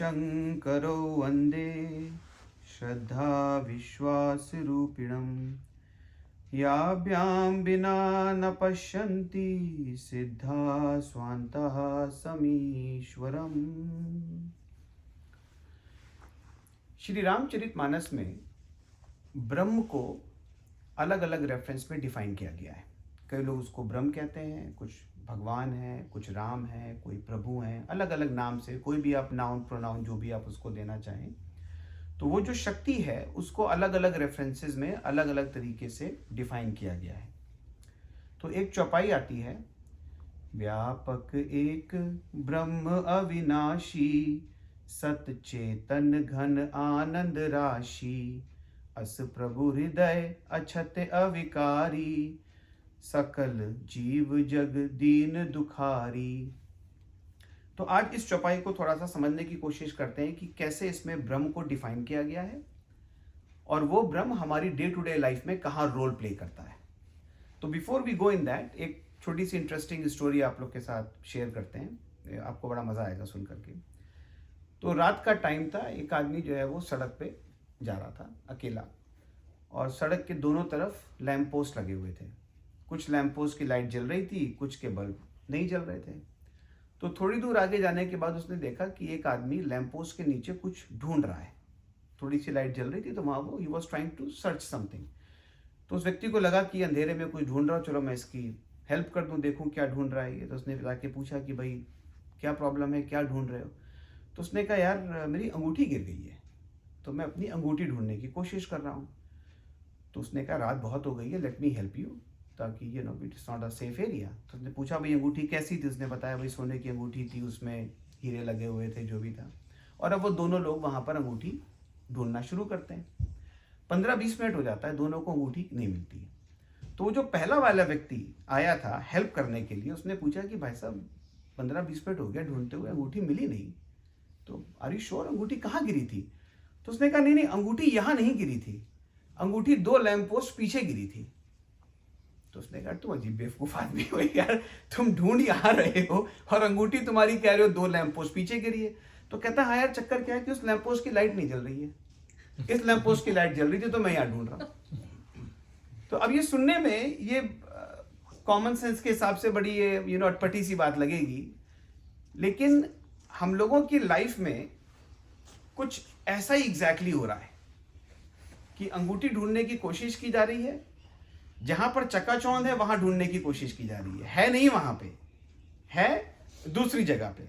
शङ्करो वन्दे श्रद्धाविश्वासरूपिणं याभ्यां विना न पश्यन्ति सिद्धा स्वान्तः समीश्वरम्। श्री रामचरितमानस में ब्रह्म को अलग अलग रेफरेंस में डिफाइन किया गया है। कई लोग उसको ब्रह्म कहते हैं, कुछ भगवान है, कुछ राम है, कोई प्रभु हैं, अलग अलग नाम से, कोई भी आप नाउन प्रोनाउन जो भी आप उसको देना चाहें। तो वो जो शक्ति है उसको अलग अलग रेफरेंसेस में अलग अलग तरीके से डिफाइन किया गया है। तो एक चौपाई आती है, व्यापक एक ब्रह्म अविनाशी, सत चेतन घन आनंद राशि, अस प्रभु हृदय अछत अविकारी, सकल जीव जग दीन दुखारी। तो आज इस चौपाई को थोड़ा सा समझने की कोशिश करते हैं कि कैसे इसमें ब्रह्म को डिफाइन किया गया है और वो ब्रह्म हमारी डे टू डे लाइफ में कहाँ रोल प्ले करता है। तो before we go in that, एक छोटी सी इंटरेस्टिंग स्टोरी आप लोग के साथ शेयर करते हैं, आपको बड़ा मज़ा आएगा सुन करके। तो रात का टाइम था, एक आदमी जो है वो सड़क पे जा रहा था अकेला, और सड़क के दोनों तरफ लैंप पोस्ट लगे हुए थे। कुछ लैंप पोस्ट की लाइट जल रही थी, कुछ के बल्ब नहीं जल रहे थे। तो थोड़ी दूर आगे जाने के बाद उसने देखा कि एक आदमी लैंप पोस्ट के नीचे कुछ ढूंढ रहा है। थोड़ी सी लाइट जल रही थी तो वहाँ वो ही was trying to search something. तो उस व्यक्ति को लगा कि अंधेरे में कुछ ढूंढ रहा हूँ, चलो मैं इसकी हेल्प कर दूँ, देखूँ क्या ढूंढ रहा है ये। तो उसने जाके पूछा कि भाई क्या प्रॉब्लम है, क्या ढूंढ रहे हो? तो उसने कहा, यार मेरी अंगूठी गिर गई है, तो मैं अपनी अंगूठी ढूंढने की कोशिश कर रहा हूँ। तो उसने कहा, रात बहुत हो गई है, लेट मी हेल्प यू, ताकि it is not a safe area. तो उसने पूछा, भाई अंगूठी कैसी थी? उसने बताया, भाई सोने की अंगूठी थी, उसमें हीरे लगे हुए थे, जो भी था। और अब वो दोनों लोग वहाँ पर अंगूठी ढूंढना शुरू करते हैं। 15-20 मिनट हो जाता है, दोनों को अंगूठी नहीं मिलती है। तो वो जो पहला वाला व्यक्ति आया था हेल्प करने के लिए, उसने पूछा कि भाई साहब 15-20 मिनट हो गया ढूंढते हुए, अंगूठी मिली नहीं, तो आर यू श्योर अंगूठी कहाँ गिरी थी? तो उसने कहा, नहीं नहीं, अंगूठी यहाँ नहीं गिरी थी, अंगूठी 2 लैंप पोस्ट पीछे गिरी थी। तो उसने कहा, तुम अजीब बेवकूफ आदमी हो यार, तुम ढूंढ यहाँ रहे हो और अंगूठी तुम्हारी कह रहे हो 2 लैंप पोस्ट पीछे गिरी है। तो कहता, हाँ यार, चक्कर क्या है कि उस लैंप पोस्ट की लाइट नहीं जल रही है, इस लैंप पोस्ट की लाइट जल रही थी तो मैं यहाँ ढूंढ रहा हूँ। तो अब ये सुनने में ये कॉमन सेंस के हिसाब से बड़ी ये अटपटी सी बात लगेगी, लेकिन हम लोगों की लाइफ में कुछ ऐसा ही एग्जैक्टली हो रहा है कि अंगूठी ढूंढने की कोशिश की जा रही है, जहां पर चकाचौंध है वहां ढूंढने की कोशिश की जा रही है नहीं वहां पे, है दूसरी जगह पे,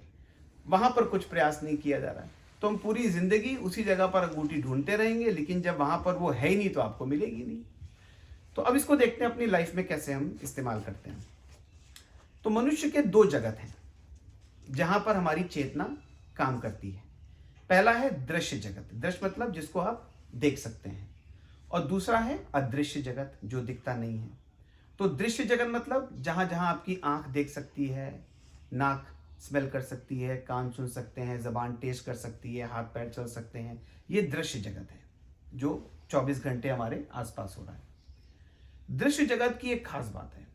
वहां पर कुछ प्रयास नहीं किया जा रहा है। तो हम पूरी जिंदगी उसी जगह पर अंगूठी ढूंढते रहेंगे, लेकिन जब वहां पर वो है ही नहीं तो आपको मिलेगी नहीं। तो अब इसको देखते हैं अपनी लाइफ में कैसे हम इस्तेमाल करते हैं। तो मनुष्य के 2 जगत हैं जहां पर हमारी चेतना काम करती है। पहला है दृश्य जगत, दृश्य मतलब जिसको आप देख सकते हैं, और दूसरा है अदृश्य जगत, जो दिखता नहीं है। तो दृश्य जगत मतलब जहां जहां आपकी आंख देख सकती है, नाक स्मेल कर सकती है, कान सुन सकते हैं, जबान टेस्ट कर सकती है, हाथ पैर चल सकते हैं, ये दृश्य जगत है जो 24 घंटे हमारे आसपास हो रहा है। दृश्य जगत की एक खास बात है,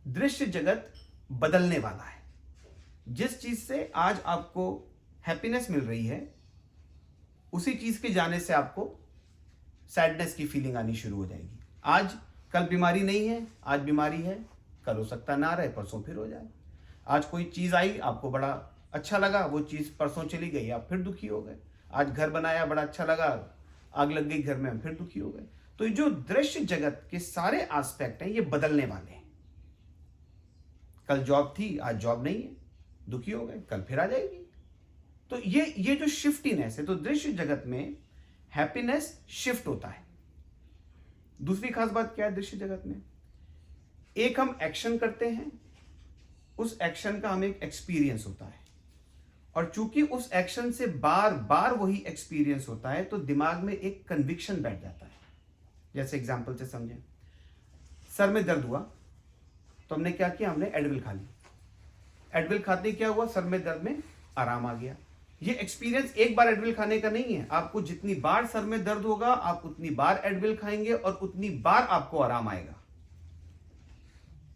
दृश्य जगत बदलने वाला है। जिस चीज से आज आपको हैप्पीनेस मिल रही है, उसी चीज के जाने से आपको सैडनेस की फीलिंग आनी शुरू हो जाएगी। आज कल बीमारी नहीं है, आज बीमारी है, कल हो सकता ना रहे, परसों फिर हो जाए। आज कोई चीज आई, आपको बड़ा अच्छा लगा, वो चीज परसों चली गई, आप फिर दुखी हो गए। आज घर बनाया, बड़ा अच्छा लगा, आग लग गई घर में, हम फिर दुखी हो गए। तो जो दृश्य जगत के सारे एस्पेक्ट हैं ये बदलने वाले हैं। कल जॉब थी, आज जॉब नहीं है, दुखी हो गए, कल फिर आ जाएगी। तो ये जो शिफ्टिनेस है, तो दृश्य जगत में हैप्पीनेस शिफ्ट होता है। दूसरी खास बात क्या है दृश्य जगत में? एक हम एक्शन करते हैं, उस एक्शन का हमें एक एक्सपीरियंस होता है, और चूंकि उस एक्शन से बार बार वही एक्सपीरियंस होता है तो दिमाग में एक कन्विक्शन बैठ जाता है। जैसे एग्जांपल से समझें, सर में दर्द हुआ तो हमने क्या किया, हमने एडविल खा ली। एडविल खाते क्या हुआ, सर में दर्द में आराम आ गया। ये एक्सपीरियंस एक बार एडविल खाने का नहीं है, आपको जितनी बार सर में दर्द होगा आप उतनी बार एडविल खाएंगे और उतनी बार आपको आराम आएगा।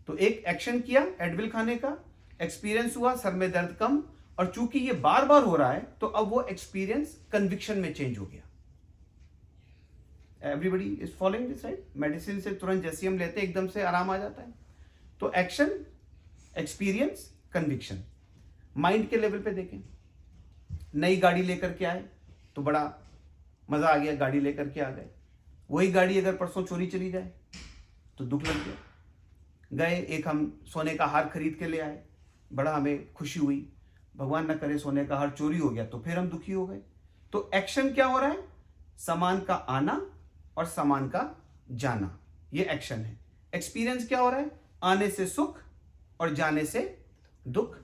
तो एक एक्शन किया एडविल खाने का, एक्सपीरियंस हुआ, सर में दर्द कम, और चूंकि ये बार बार हो रहा है तो अब वो एक्सपीरियंस कन्विक्शन में चेंज हो गया। Everybody is following this, right? Medicine से तुरंत जैसे हम लेते हैं एकदम से आराम आ जाता है। तो एक्शन, एक्सपीरियंस, कन्विक्शन। माइंड के लेवल पे देखें, नई गाड़ी लेकर के आए तो बड़ा मजा आ गया, गाड़ी लेकर के आ गए। वही गाड़ी अगर परसों चोरी चली जाए तो दुख लग गया। गए, एक हम सोने का हार खरीद के ले आए, बड़ा हमें खुशी हुई। भगवान ना करे सोने का हार चोरी हो गया तो फिर हम दुखी हो गए। तो एक्शन क्या हो रहा है? सामान का आना और सामान का जाना, ये एक्शन है। एक्सपीरियंस क्या हो रहा है? आने से सुख और जाने से दुख।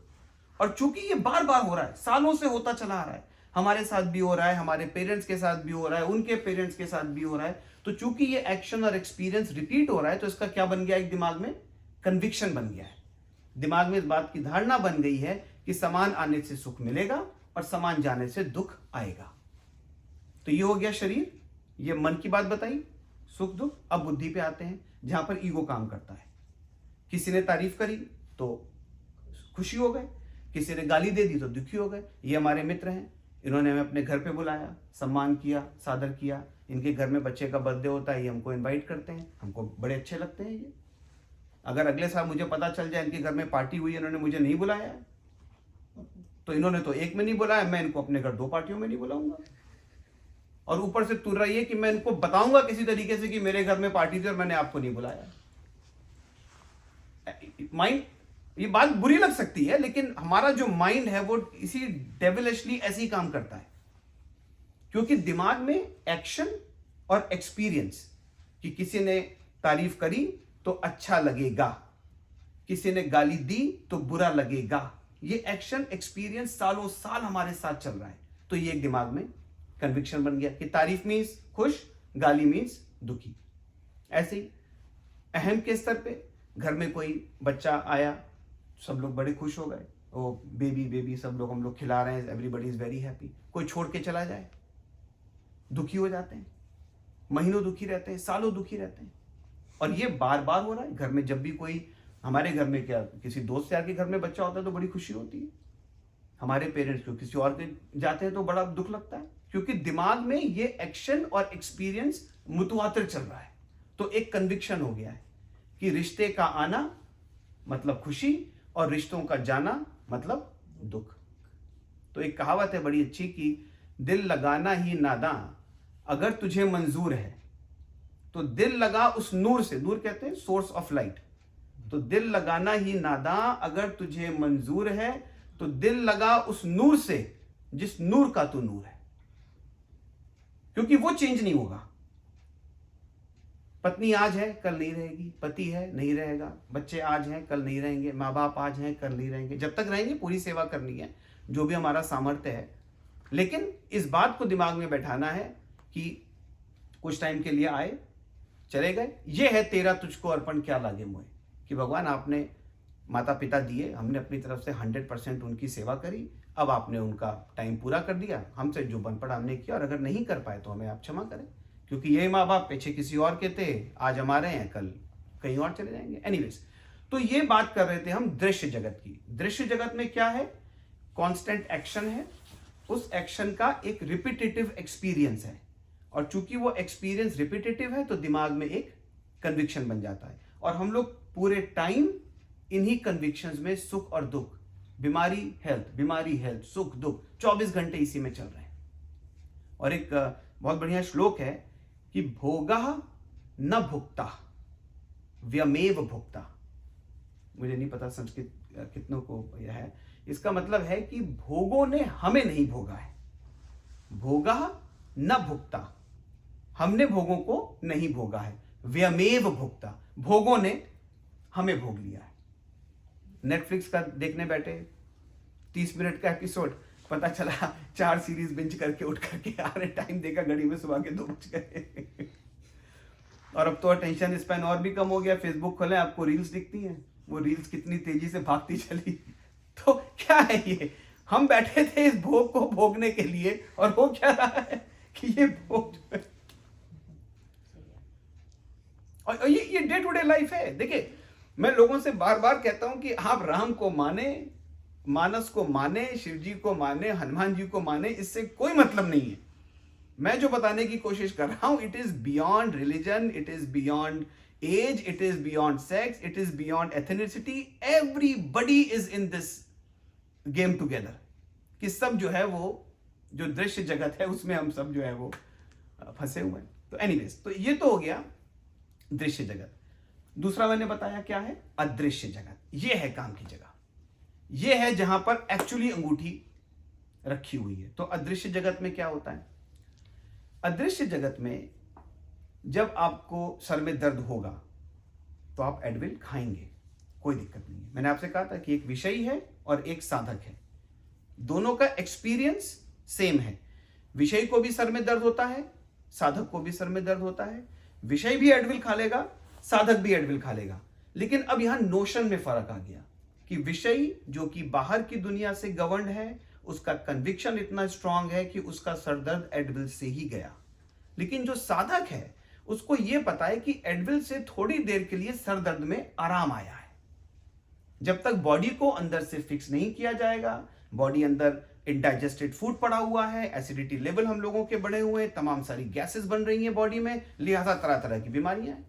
और चूंकि ये बार बार हो रहा है, सालों से होता चला आ रहा है, हमारे साथ भी हो रहा है, हमारे पेरेंट्स के साथ भी हो रहा है, उनके पेरेंट्स के साथ भी हो रहा है, तो चूंकि ये एक्शन और एक्सपीरियंस रिपीट हो रहा है तो इसका क्या बन गया? एक दिमाग में कन्विक्शन बन गया है। दिमाग में इस बात की धारणा बन गई है कि सामान आने से सुख मिलेगा और सामान जाने से दुख आएगा। तो ये हो गया शरीर, ये मन की बात बताई, सुख दुख। अब बुद्धि पे आते हैं, जहां पर ईगो काम करता है। किसी ने तारीफ करी तो खुशी हो गए, किसी ने गाली दे दी तो दुखी हो गए। ये हमारे मित्र हैं, इन्होंने हमें अपने घर पे बुलाया, सम्मान किया, सादर किया। इनके घर में बच्चे का बर्थडे होता है, ये हमको इनवाइट करते हैं, हमको बड़े अच्छे लगते हैं ये। अगर अगले साल मुझे पता चल जाए इनके घर में पार्टी हुई, इन्होंने मुझे नहीं बुलाया है, तो इन्होंने तो एक में नहीं बुलाया, मैं इनको अपने घर 2 पार्टियों में नहीं बुलाऊंगा। और ऊपर से तुर रही है कि मैं इनको बताऊंगा किसी तरीके से कि मेरे घर में पार्टी थी और मैंने आपको नहीं बुलाया। माइंड, ये बात बुरी लग सकती है, लेकिन हमारा जो माइंड है वो इसी डेविलिशली ऐसे ही काम करता है। क्योंकि दिमाग में एक्शन और एक्सपीरियंस, कि किसी ने तारीफ करी तो अच्छा लगेगा, किसी ने गाली दी तो बुरा लगेगा, ये एक्शन एक्सपीरियंस सालों साल हमारे साथ चल रहा है। तो ये एक दिमाग में कन्विक्शन बन गया कि तारीफ मीन्स खुश, गाली मीन्स दुखी। ऐसे ही अहम के स्तर पे घर में कोई बच्चा आया, सब लोग बड़े खुश हो गए, वो बेबी बेबी सब लोग हम लोग खिला रहे हैं, एवरीबडी इज वेरी हैप्पी। कोई छोड़ के चला जाए, दुखी हो जाते हैं, महीनों दुखी रहते हैं, सालों दुखी रहते हैं। और ये बार बार हो रहा है। घर में जब भी कोई, हमारे घर में क्या, किसी दोस्त यार के घर में बच्चा होता है तो बड़ी खुशी होती है, हमारे पेरेंट्स को किसी और के जाते हैं तो बड़ा दुख लगता है, क्योंकि दिमाग में ये एक्शन और एक्सपीरियंस मुतवातिर चल रहा है। तो एक कन्विक्शन हो गया है कि रिश्ते का आना मतलब खुशी और रिश्तों का जाना मतलब दुख। तो एक कहावत है बड़ी अच्छी कि दिल लगाना ही नादां अगर तुझे मंजूर है, तो दिल लगा उस नूर से, नूर कहते हैं सोर्स ऑफ लाइट, तो दिल लगाना ही नादां अगर तुझे मंजूर है, तो दिल लगा उस नूर से जिस नूर का तू नूर है, क्योंकि वो चेंज नहीं होगा। पत्नी आज है कल नहीं रहेगी, पति है नहीं रहेगा, बच्चे आज हैं कल नहीं रहेंगे, माँ बाप आज हैं कल नहीं रहेंगे, जब तक रहेंगे पूरी सेवा करनी है जो भी हमारा सामर्थ्य है। लेकिन इस बात को दिमाग में बैठाना है कि कुछ टाइम के लिए आए, चले गए, ये है तेरा तुझको अर्पण क्या लागे मोए, कि भगवान आपने माता पिता दिए, हमने अपनी तरफ से 100% उनकी सेवा करी, अब आपने उनका टाइम पूरा कर दिया, हमसे जो बन पड़ा हमने किया, और अगर नहीं कर पाए तो हमें आप क्षमा करें, क्योंकि ये माँ बाप पीछे किसी और के थे, आज हमारे हैं कल कहीं और चले जाएंगे। एनीवेज, तो ये बात कर रहे थे हम दृश्य जगत की। दृश्य जगत में क्या है? कांस्टेंट एक्शन है, उस एक्शन का एक रिपीटेटिव एक्सपीरियंस है, और चूंकि वो एक्सपीरियंस रिपीटेटिव है तो दिमाग में एक कन्विक्शन बन जाता है, और हम लोग पूरे टाइम इन्हीं कन्विक्शंस में सुख और दुख, बीमारी हेल्थ, सुख दुख 24 घंटे इसी में चल रहे हैं। और एक बहुत बढ़िया श्लोक है कि भोगः न भुक्ता व्यमेव भुक्ता। मुझे नहीं पता संस्कृत कितनों को यह है, इसका मतलब है कि भोगों ने हमें नहीं भोगा है, भोगः न भुक्ता, हमने भोगों को नहीं भोगा है, व्यमेव भुक्ता, भोगों ने हमें भोग लिया है। नेटफ्लिक्स का देखने बैठे, 30 मिनट का एपिसोड, पता चला 4 सीरीज बिंज करके उठ करके आ रहे, टाइम देखा घड़ी में सुबह के 2 बज गए। और अब तो अटेंशन स्पैन और भी कम हो गया, फेसबुक खोले आपको रील्स दिखती हैं, वो रील्स कितनी तेजी से भागती चली। तो क्या है ये, हम बैठे थे इस भोग को भोगने के लिए, और हो क्या रहा है कि ये भोग, और ये डे टू डे लाइफ है। देखिए, मैं लोगों से बार बार कहता हूं कि आप राम को माने, मानस को माने, शिव जी को माने, हनुमान जी को माने, इससे कोई मतलब नहीं है। मैं जो बताने की कोशिश कर रहा हूं, it is beyond religion, it is beyond age, it is beyond sex, it is beyond ethnicity. Everybody is in this game together, कि सब जो है वो जो दृश्य जगत है उसमें हम सब जो है वो फंसे हुए हैं। तो एनीवेज, तो ये तो हो गया दृश्य जगत। दूसरा मैंने बताया क्या है, अदृश्य जगत। ये है काम की जगह, ये है जहां पर एक्चुअली अंगूठी रखी हुई है। तो अदृश्य जगत में क्या होता है, अदृश्य जगत में जब आपको सर में दर्द होगा तो आप एडविल खाएंगे, कोई दिक्कत नहीं है। मैंने आपसे कहा था कि एक विषयी है और एक साधक है, दोनों का एक्सपीरियंस सेम है। विषयी को भी सर में दर्द होता है, साधक को भी सर में दर्द होता है। विषय भी एडविल खा लेगा, साधक भी एडविल खा लेगा। लेकिन अब यहां नोशन में फर्क आ गया कि विषयी जो कि बाहर की दुनिया से गवर्न है, उसका कन्विक्शन इतना स्ट्रांग है कि उसका सरदर्द एडविल से ही गया। लेकिन जो साधक है उसको यह पता है कि एडविल से थोड़ी देर के लिए सरदर्द में आराम आया है। जब तक बॉडी को अंदर से फिक्स नहीं किया जाएगा, बॉडी अंदर इनडाइजेस्टेड फूड पड़ा हुआ है, एसिडिटी लेवल हम लोगों के बढ़े हुए हैं, तमाम सारी गैसेस बन रही हैं बॉडी में, लिहाजा तरह तरह की बीमारियां हैं।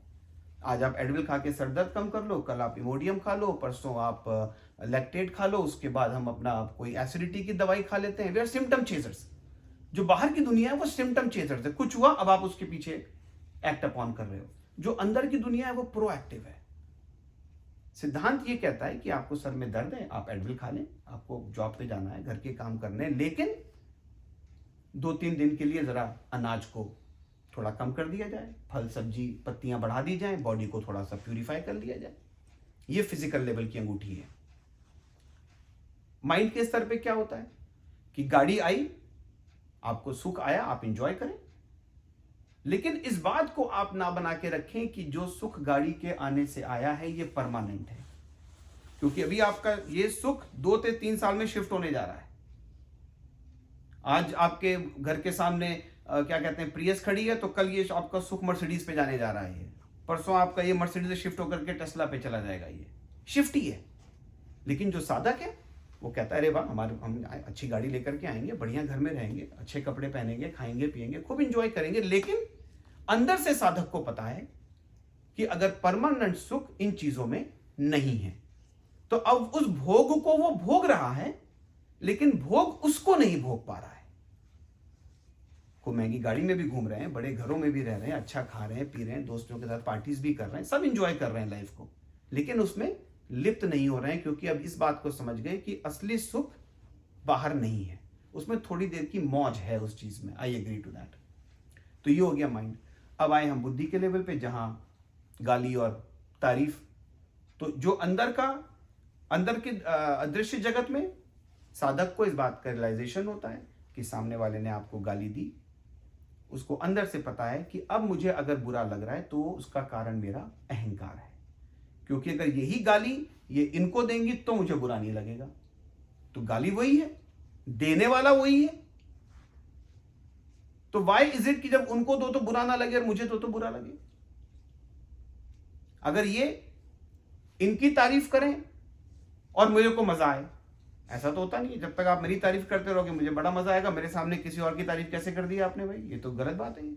आज आप एडविल खा के सरदर्द कम कर लो, कल आप इमोडियम खा लो, परसों आप लैक्टेट खा लो, उसके बाद हम अपना कोई एसिडिटी की दवाई खा लेते हैं। वे आर सिम्टम चेजर्स। जो बाहर की दुनिया है वो सिम्टम चेजर्स है, कुछ हुआ अब आप उसके पीछे एक्ट अपॉन कर रहे हो। जो अंदर की दुनिया है वो प्रोएक्टिव है। सिद्धांत ये कहता है कि आपको सर में दर्द है, आप एडविल खा लें, आपको जॉब पे जाना है, घर के काम करने हैं, लेकिन 2-3 दिन के लिए जरा अनाज को थोड़ा कम कर दिया जाए, फल सब्जी पत्तियां बढ़ा दी जाए, बॉडी को थोड़ा सा प्यूरिफाई कर लिया जाए। ये फिजिकल लेवल की अंगूठी है। माइंड के स्तर पे क्या होता है कि गाड़ी आई, आपको सुख आया, आप इंजॉय करें, लेकिन इस बात को आप ना बना के रखें कि जो सुख गाड़ी के आने से आया है ये परमानेंट है, क्योंकि अभी आपका ये सुख 2 से 3 साल में शिफ्ट होने जा रहा है। आज आपके घर के सामने क्या कहते हैं प्रियस खड़ी है, तो कल ये आपका सुख मर्सिडीज पे जाने जा रहा है, परसों आपका ये मर्सिडीज से शिफ्ट होकर के टेस्ला पे चला जाएगा। ये शिफ्ट ही है। लेकिन जो साधक है वो कहता है अरे वाह, हम अच्छी गाड़ी लेकर के आएंगे, बढ़िया घर में रहेंगे, अच्छे कपड़े पहनेंगे, खाएंगे पिएंगे, खूब इंजॉय करेंगे। लेकिन अंदर से साधक को पता है कि अगर परमानेंट सुख इन चीजों में नहीं है, तो अब उस भोग को वो भोग रहा है, लेकिन भोग उसको नहीं भोग पा रहा है। को महंगी गाड़ी में भी घूम रहे हैं, बड़े घरों में भी रह रहे हैं, अच्छा खा रहे हैं, पी रहे हैं, दोस्तों के साथ पार्टीज भी कर रहे हैं, सब इंजॉय कर रहे हैं लाइफ को, लेकिन उसमें लिप्त नहीं हो रहे हैं, क्योंकि अब इस बात को समझ गए कि असली सुख बाहर नहीं है, उसमें थोड़ी देर की मौज है उस चीज में। I agree to that. तो ये हो गया माइंड। अब आए हम बुद्धि के लेवल पे, जहां गाली और तारीफ। तो जो अंदर के अदृश्य जगत में साधक को इस बात का रियलाइजेशन होता है कि सामने वाले ने आपको गाली दी, उसको अंदर से पता है कि अब मुझे अगर बुरा लग रहा है तो उसका कारण मेरा अहंकार है, क्योंकि अगर यही गाली ये इनको देंगी तो मुझे बुरा नहीं लगेगा। तो गाली वही है, देने वाला वही है, तो वाई इज इट कि जब उनको दो तो बुरा ना लगे और मुझे दो तो बुरा लगे। अगर ये इनकी तारीफ करें और मुझे को मजा आए, ऐसा तो होता नहीं है। जब तक आप मेरी तारीफ करते रहोगे मुझे बड़ा मजा आएगा, मेरे सामने किसी और की तारीफ कैसे कर दी आपने भाई, ये तो गलत बात है।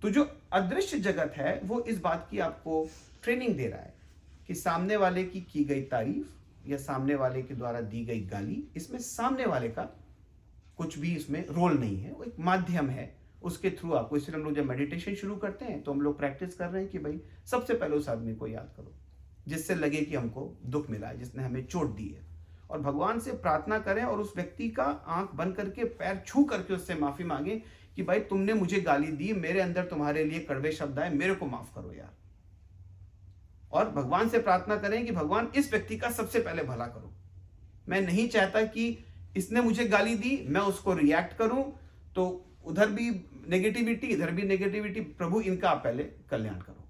तो जो अदृश्य जगत है वो इस बात की आपको ट्रेनिंग दे रहा है कि सामने वाले की गई तारीफ या सामने वाले के द्वारा दी गई गाली, इसमें सामने वाले का कुछ भी इसमें रोल नहीं है, वो एक माध्यम है, उसके थ्रू आपको। इसलिए हम लोग जब मेडिटेशन शुरू करते हैं तो हम लोग प्रैक्टिस कर रहे हैं कि भाई सबसे पहले उस आदमी को याद करो जिससे लगे कि हमको दुख मिला है, जिसने हमें चोट दी है, और भगवान से प्रार्थना करें और उस व्यक्ति का आंख बंद करके पैर छू करके उससे माफी मांगे कि भाई तुमने मुझे गाली दी, मेरे अंदर तुम्हारे लिए कड़वे शब्द आए, मेरे को माफ करो यार। और भगवान से प्रार्थना करें कि भगवान इस व्यक्ति का सबसे पहले भला करो, मैं नहीं चाहता कि इसने मुझे गाली दी मैं उसको रिएक्ट करूं, तो उधर भी नेगेटिविटी इधर भी नेगेटिविटी, प्रभु इनका आप पहले कल्याण करो।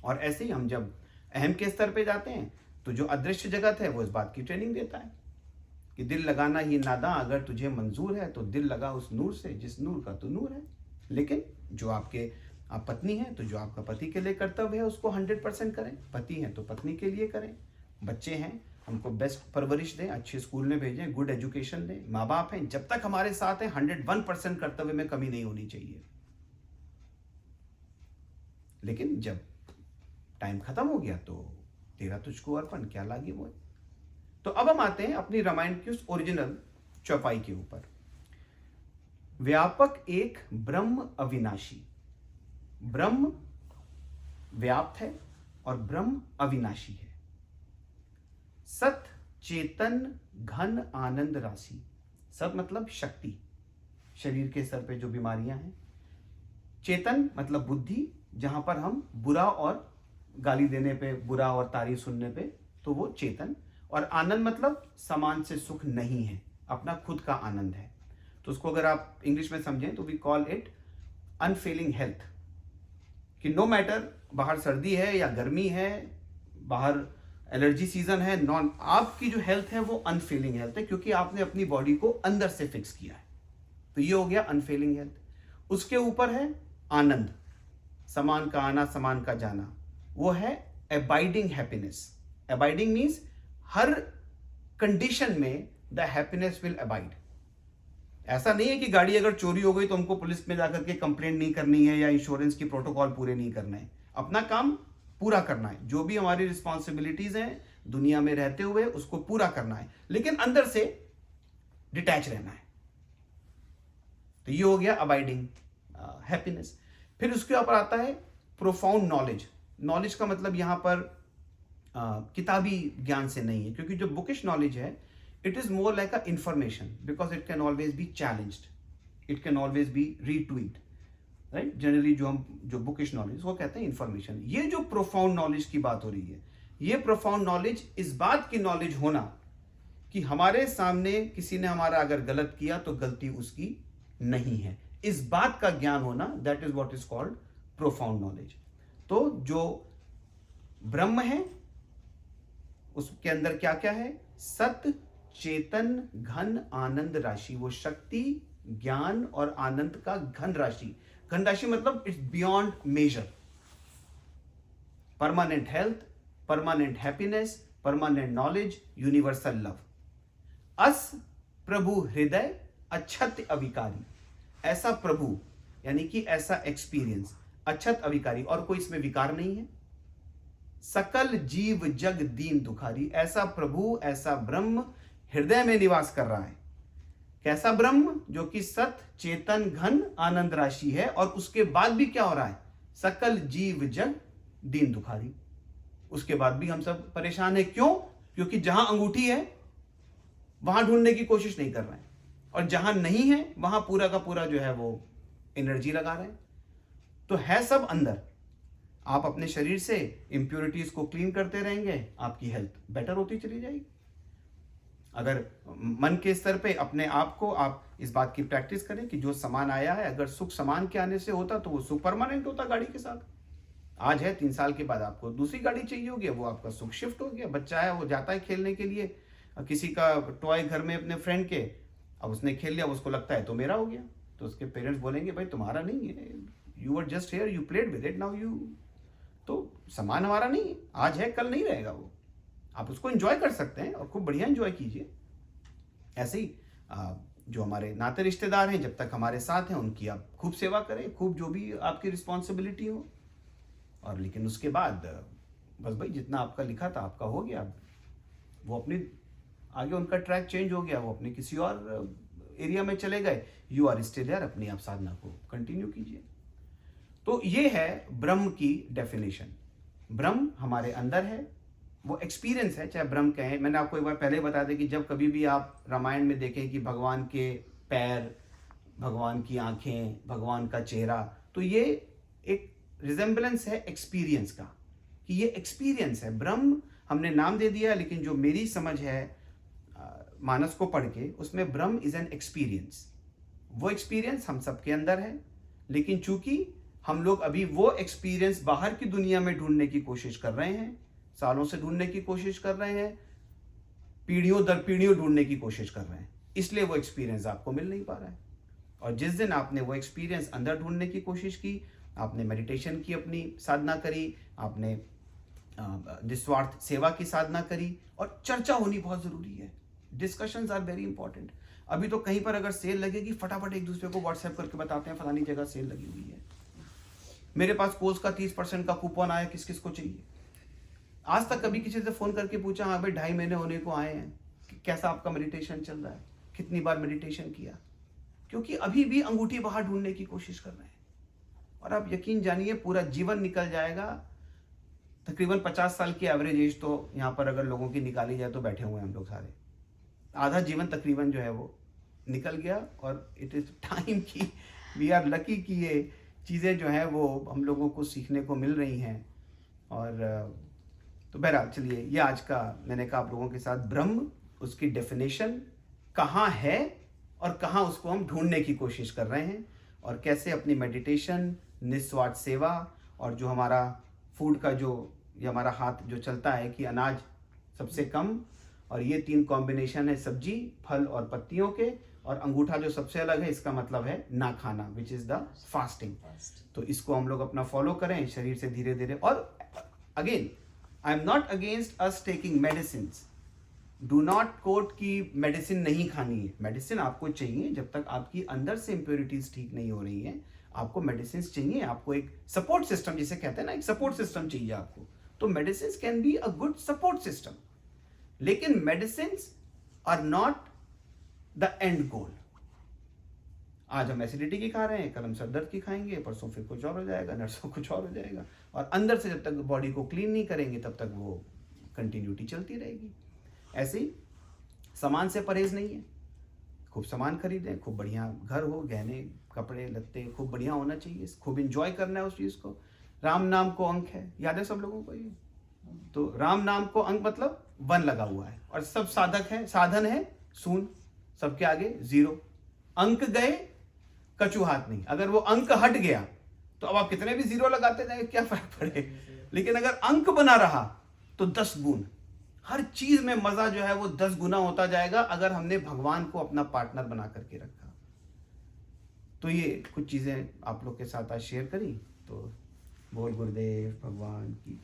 और ऐसे ही हम जब अहम के स्तर पे जाते हैं तो जो अदृश्य जगत है वो इस बात की ट्रेनिंग देता है कि दिल लगाना ही नादा, अगर तुझे मंजूर है तो दिल लगा उस नूर से जिस नूर का तू नूर है। लेकिन जो आप पत्नी हैं तो जो आपका पति के लिए कर्तव्य है उसको 100% करें, पति हैं तो पत्नी के लिए करें, बच्चे हैं, हमको बेस्ट परवरिश दें, अच्छे स्कूल में भेजें, गुड एजुकेशन दें। माँ बाप हैं, जब तक हमारे साथ हैं 101% कर्तव्य में कमी नहीं होनी चाहिए। लेकिन जब टाइम खत्म हो गया तो तेरा तुझको अर्पण, क्या लागी मोए। तो अब हम आते हैं अपनी रामायण की उस ओरिजिनल चौपाई के ऊपर। व्यापक एक ब्रह्म अविनाशी। ब्रह्म व्याप्त है और ब्रह्म अविनाशी है। सत चेतन घन आनंद राशि। सत मतलब शक्ति, शरीर के स्तर पे जो बीमारियां हैं। चेतन मतलब बुद्धि, जहां पर हम बुरा और गाली देने पे, बुरा और तारीफ सुनने पे, तो वो चेतन। और आनंद मतलब समान से सुख नहीं है, अपना खुद का आनंद है। तो उसको अगर आप इंग्लिश में समझें तो we call it unfailing health. कि नो मैटर बाहर सर्दी है या गर्मी है, बाहर एलर्जी सीजन है, नॉन, आपकी जो हेल्थ है वो अनफेलिंग हेल्थ है, क्योंकि आपने अपनी बॉडी को अंदर से फिक्स किया है। तो ये हो गया अनफेलिंग हेल्थ। उसके ऊपर है आनंद, समान का आना समान का जाना, वो है अबाइडिंग हैप्पीनेस। अबाइडिंग मीन्स हर कंडीशन में द हैप्पीनेस विल अबाइड। ऐसा नहीं है कि गाड़ी अगर चोरी हो गई तो हमको पुलिस में जाकर के कंप्लेंट नहीं करनी है या इंश्योरेंस की प्रोटोकॉल पूरे नहीं करने हैं, अपना काम पूरा करना है। जो भी हमारी रिस्पॉन्सिबिलिटीज हैं दुनिया में रहते हुए उसको पूरा करना है, लेकिन अंदर से डिटैच रहना है। तो ये हो गया अबाइडिंग हैप्पीनेस। फिर उसके ऊपर आता है प्रोफाउंड नॉलेज। नॉलेज का मतलब यहां पर किताबी ज्ञान से नहीं है, क्योंकि जो बुकिश नॉलेज है it is more like a information, because it can always be challenged, it can always be retweet, right. Generally जो बुकिश नॉलेज वो कहते हैं इंफॉर्मेशन। ये जो प्रोफाउंड नॉलेज की बात हो रही है, ये प्रोफाउंड नॉलेज इस बात की नॉलेज होना कि हमारे सामने किसी ने हमारा अगर गलत किया तो गलती उसकी नहीं है, इस बात का ज्ञान होना, that is what is called profound knowledge. तो जो ब्रह्म है उसके अंदर क्या क्या है? सत चेतन घन आनंद राशि, वो शक्ति, ज्ञान और आनंद का घन राशि। घन राशि मतलब it's beyond measure. Permanent health, permanent happiness, permanent knowledge, universal love. अस प्रभु हृदय अक्षत अविकारी। ऐसा प्रभु यानी कि ऐसा एक्सपीरियंस, अक्षत अविकारी, और कोई इसमें विकार नहीं है। सकल जीव जग दीन दुखारी। ऐसा प्रभु, ऐसा ब्रह्म हृदय में निवास कर रहा है। कैसा ब्रह्म? जो कि सत चेतन घन आनंद राशि है, और उसके बाद भी क्या हो रहा है? सकल जीव जग दीन दुखारी। उसके बाद भी हम सब परेशान है। क्यों? क्योंकि जहां अंगूठी है वहां ढूंढने की कोशिश नहीं कर रहे हैं, और जहां नहीं है वहां पूरा का पूरा जो है वो एनर्जी लगा रहे हैं। तो है सब अंदर। आप अपने शरीर से इंप्योरिटीज को क्लीन करते रहेंगे, आपकी हेल्थ बेटर होती चली जाएगी। अगर मन के स्तर पे अपने आप को आप इस बात की प्रैक्टिस करें कि जो सामान आया है, अगर सुख सामान के आने से होता तो वो सुख परमानेंट होता गाड़ी के साथ। आज है, 3 साल के बाद आपको दूसरी गाड़ी चाहिए होगी, वो आपका सुख शिफ्ट हो गया। बच्चा है, वो जाता है खेलने के लिए, किसी का टॉय घर में अपने फ्रेंड के, अब उसने खेल लिया, उसको लगता है तो मेरा हो गया। तो उसके पेरेंट्स बोलेंगे भाई तुम्हारा नहीं है, you are just here, you played with it, now you. तो सामान हमारा नहीं है, आज है कल नहीं रहेगा वो। आप उसको एंजॉय कर सकते हैं और खूब बढ़िया एंजॉय कीजिए। ऐसे ही जो हमारे नाते रिश्तेदार हैं, जब तक हमारे साथ हैं उनकी आप खूब सेवा करें, खूब जो भी आपकी रिस्पॉन्सिबिलिटी हो। और लेकिन उसके बाद बस भाई जितना आपका लिखा था आपका हो गया, वो अपनी आगे उनका ट्रैक चेंज हो गया, वो अपने किसी और एरिया में चले गए। यू आर स्टिल हियर, अपनी आप साधना को कंटिन्यू कीजिए। तो ये है ब्रह्म की डेफिनेशन। ब्रह्म हमारे अंदर है, वो एक्सपीरियंस है, चाहे ब्रह्म कहें। मैंने आपको एक बार पहले बता दें कि जब कभी भी आप रामायण में देखें कि भगवान के पैर, भगवान की आंखें, भगवान का चेहरा, तो ये एक रिजेंबलेंस है एक्सपीरियंस का, कि ये एक्सपीरियंस है। ब्रह्म हमने नाम दे दिया, लेकिन जो मेरी समझ है मानस को पढ़ के, उसमें ब्रह्म इज एन एक्सपीरियंस। वो एक्सपीरियंस हम सबके अंदर है, लेकिन चूंकि हम लोग अभी वो एक्सपीरियंस बाहर की दुनिया में ढूंढने की कोशिश कर रहे हैं, सालों से ढूंढने की कोशिश कर रहे हैं, पीढ़ियों दर पीढ़ियों ढूंढने की कोशिश कर रहे हैं, इसलिए वो एक्सपीरियंस आपको मिल नहीं पा रहा है। और जिस दिन आपने वो एक्सपीरियंस अंदर ढूंढने की कोशिश की, आपने मेडिटेशन की, अपनी साधना करी, आपने निस्वार्थ सेवा की साधना करी, और चर्चा होनी बहुत ज़रूरी है। Discussions are very important. अभी तो कहीं पर अगर सेल लगेगी, फटाफट एक दूसरे को व्हाट्सएप करके बताते हैं फलानी जगह सेल लगी हुई है, मेरे पास कोर्स का 30% का कूपन आया, किस किस को चाहिए। आज तक कभी किसी से फ़ोन करके पूछा, हाँ भाई 2.5 महीने होने को आए हैं, कि कैसा आपका मेडिटेशन चल रहा है, कितनी बार मेडिटेशन किया? क्योंकि अभी भी अंगूठी बाहर ढूंढने की कोशिश कर रहे हैं। और आप यकीन जानिए, पूरा जीवन निकल जाएगा। तकरीबन 50 साल की एवरेज एज तो यहाँ पर अगर लोगों की निकाली जाए तो बैठे हुए हैं हम लोग सारे। आधा जीवन तकरीबन जो है वो निकल गया, और इट इज़ टाइम की वी आर लकी कि ये चीज़ें जो हैं वो हम लोगों को सीखने को मिल रही हैं। और तो बहरहाल चलिए, ये आज का मैंने कहा आप लोगों के साथ ब्रह्म, उसकी डेफिनेशन कहाँ है और कहाँ उसको हम ढूंढने की कोशिश कर रहे हैं, और कैसे अपनी मेडिटेशन, निस्वार्थ सेवा, और जो हमारा फूड का जो ये हमारा हाथ जो चलता है कि अनाज सबसे कम, और ये 3 कॉम्बिनेशन है सब्जी, फल और पत्तियों के, और अंगूठा जो सबसे अलग है, इसका मतलब है ना खाना, विच इज़ द फास्टिंग। तो इसको हम लोग अपना फॉलो करें शरीर से धीरे धीरे। और again, I am not against us taking medicine. Do not quote कि मेडिसिन नहीं खानी है। मेडिसिन आपको चाहिए जब तक आपकी अंदर से इम्प्योरिटीज ठीक नहीं हो रही हैं। आपको मेडिसिन चाहिए, आपको एक सपोर्ट सिस्टम जिसे कहते हैं ना, एक सपोर्ट सिस्टम चाहिए आपको। तो medicine can be a good support system, लेकिन medicine are not the end goal. आज हम एसिडिटी की खा रहे हैं, कल हम सर दर्द की खाएंगे, परसों फिर कुछ और हो जाएगा, नर्सों कुछ और हो जाएगा, और अंदर से जब तक बॉडी को क्लीन नहीं करेंगे तब तक वो कंटिन्यूटी चलती रहेगी। ऐसे ही सामान से परहेज नहीं है। खूब सामान खरीदें, खूब बढ़िया घर हो, गहने कपड़े लत्ते खूब बढ़िया होना चाहिए, खूब इंजॉय करना है उस चीज़ को। राम नाम को अंक है, याद है सब लोगों को ये? तो राम नाम को अंक मतलब 1 लगा हुआ है, और सब साधक है, साधन है शून्य, सबके आगे 0। अंक गए, कछु हाथ नहीं। अगर वो अंक हट गया तो अब आप कितने भी 0 लगाते जाएंगे, क्या फर्क पड़े। लेकिन अगर अंक बना रहा तो 10 गुण, हर चीज में मजा जो है वो 10 गुना होता जाएगा, अगर हमने भगवान को अपना पार्टनर बना करके रखा। तो ये कुछ चीजें आप लोग के साथ आज शेयर करी। तो बोल गुरुदेव भगवान की।